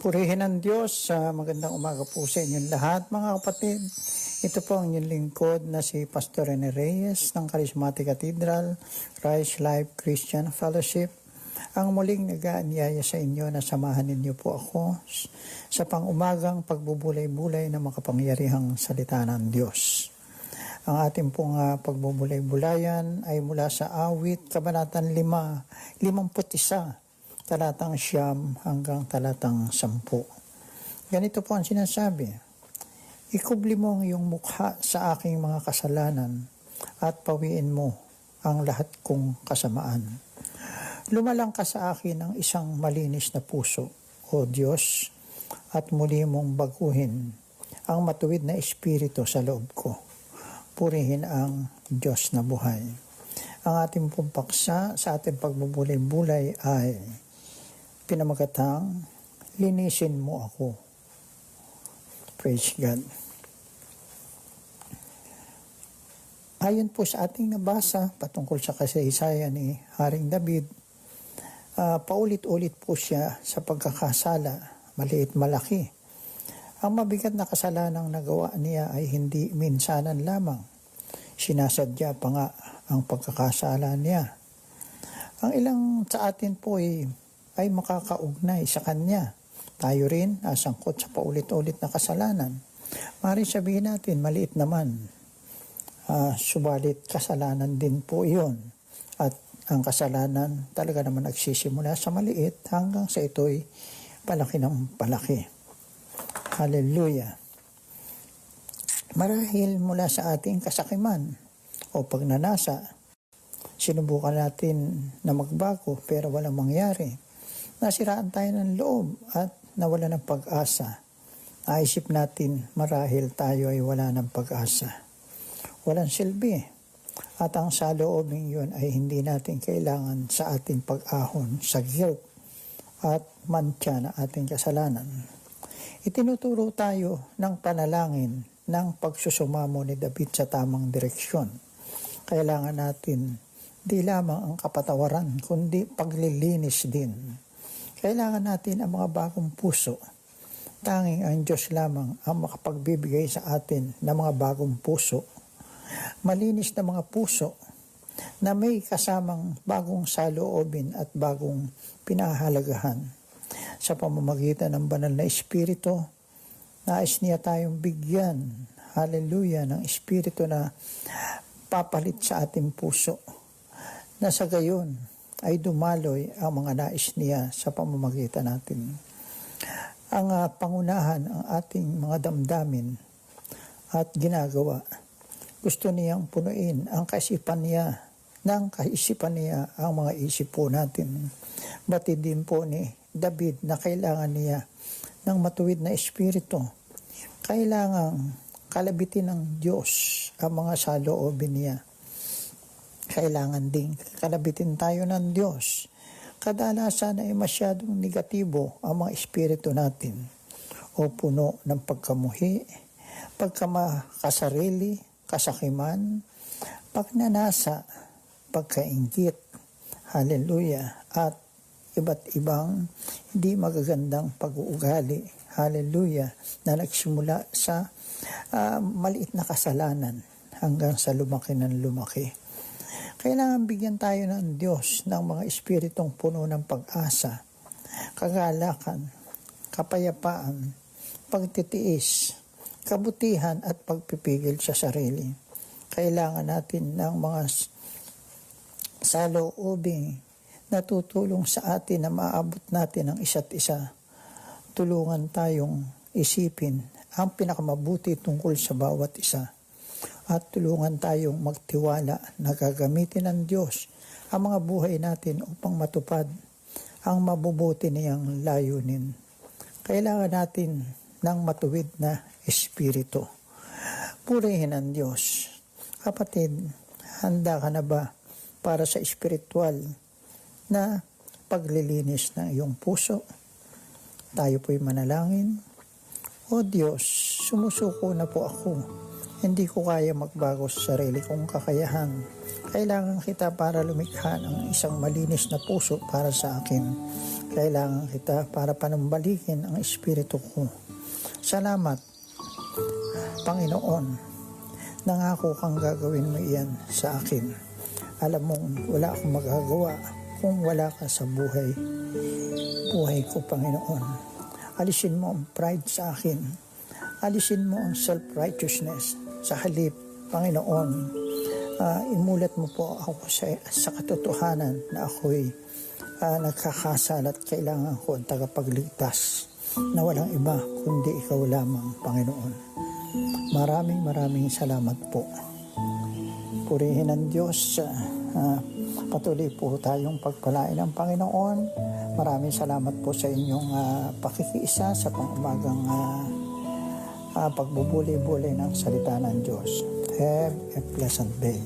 Purihin ang Diyos sa magandang umaga po sa inyong lahat mga kapatid. Ito po ang inyong lingkod na si Pastor Rene Reyes ng Charismatic Cathedral, Christ Life Christian Fellowship. Ang muling nag-aanyaya sa inyo na samahan ninyo po ako sa pang-umagang pagbubulay-bulay ng makapangyarihang salita ng Diyos. Ang ating pong pagbubulay-bulayan ay mula sa Awit, Kabanatang 51, talatang 9 hanggang talatang 10. Ganito po ang sinasabi: Ikubli mo ang iyong mukha sa aking mga kasalanan at pawiin mo ang lahat kong kasamaan. Lumalang ka sa akin ng isang malinis na puso, O Diyos, at muli mong baguhin ang matuwid na espiritu sa loob ko. Purihin ang Diyos na buhay. Ang ating pong paksa sa ating pagbubulay-bulay ay pinamagatang, linisin mo ako. Praise God. Ayon po sa ating nabasa patungkol sa kasaysayan ni Haring David, paulit-ulit po siya sa pagkakasala, maliit malaki. Ang mabigat na kasalanang nagawa niya ay hindi minsanan lamang. Sinasadya pa nga ang pagkakasala niya. Ang ilang sa atin po ay makakaugnay sa kanya. Tayo rin nasangkot sa paulit-ulit na kasalanan. Maaaring sabihin natin, maliit naman. Subalit kasalanan din po iyon. At ang kasalanan talaga naman nagsisimula sa maliit hanggang sa ito'y palaki ng palaki. Hallelujah. Marahil mula sa ating kasakiman o pagnanasa, sinubukan natin na magbago pero walang mangyari. Nasiraan tayo ng loob at nawala ng pag-asa. Naisip natin marahil tayo ay wala ng pag-asa. Walang silbi. At ang saloobin yun ay hindi natin kailangan sa ating pag-ahon sa guilt at mantya na ating kasalanan. Itinuturo tayo ng panalangin ng pagsusumamo ni David sa tamang direksyon. Kailangan natin di lamang ang kapatawaran kundi paglilinis din. Kailangan natin ang mga bagong puso. Tanging ang Diyos lamang ang makapagbibigay sa atin ng mga bagong puso. Malinis na mga puso na may kasamang bagong saloobin at bagong pinahalagahan. Sa pamamagitan ng banal na Espiritu, nais niya tayong bigyan, hallelujah, ng Espiritu na papalit sa ating puso. Na sa gayon, ay dumaloy ang mga nais niya sa pamamagitan natin. Ang pangunahan ang ating mga damdamin at ginagawa. Gusto niyang punuin ang kaisipan niya, ang mga isip po natin. Batid din po ni David na kailangan niya ng matuwid na espiritu. Kailangang kalabitin ng Diyos ang mga saloobin niya. Kailangan ding kalabitin tayo ng Diyos. Kadalasan ay masyadong negatibo ang mga espiritu natin o puno ng pagkamuhi, pagkamakasarili, kasakiman, pagnanasa, pagkainggit, hallelujah, at iba't ibang hindi magagandang pag-uugali, hallelujah, na nagsimula sa maliit na kasalanan hanggang sa lumaki ng lumaki. Kailangan bigyan tayo ng Diyos ng mga espiritong puno ng pag-asa, kagalakan, kapayapaan, pagtitiis, kabutihan at pagpipigil sa sarili. Kailangan natin ng mga saloobing na tutulong sa atin na maabot natin ang isa't isa. Tulungan tayong isipin ang pinakamabuti tungkol sa bawat isa. At tulungan tayong magtiwala na gagamitin ng Diyos ang mga buhay natin upang matupad ang mabubuti niyang layunin. Kailangan natin ng matuwid na espiritu. Purihin ang Diyos. Kapatid, handa ka na ba para sa espiritual na paglilinis ng iyong puso? Tayo po'y manalangin. O Diyos, sumusuko na po ako Hindi ko kaya magbago sa sarili kong kakayahan. Kailangan kita para lumikha ng isang malinis na puso para sa akin. Kailangan kita para panambalikin ang espiritu ko. Salamat, Panginoon. Nangako kang gagawin mo iyan sa akin. Alam mong wala akong magagawa kung wala ka sa buhay ko, Panginoon. Alisin mo ang pride sa akin. Alisin mo ang self-righteousness. Sa halip, Panginoon, imulat mo po ako sa katotohanan na ako'y nagkakasala at kailangan ko ang tagapagligtas na walang iba kundi ikaw lamang, Panginoon. Maraming salamat po. Purihin ang Diyos. Patuloy po tayong pagpalain ng Panginoon. Maraming salamat po sa inyong pakikiisa sa pangumagang pagbubuli-buli ng salita ng Diyos. Have a pleasant day.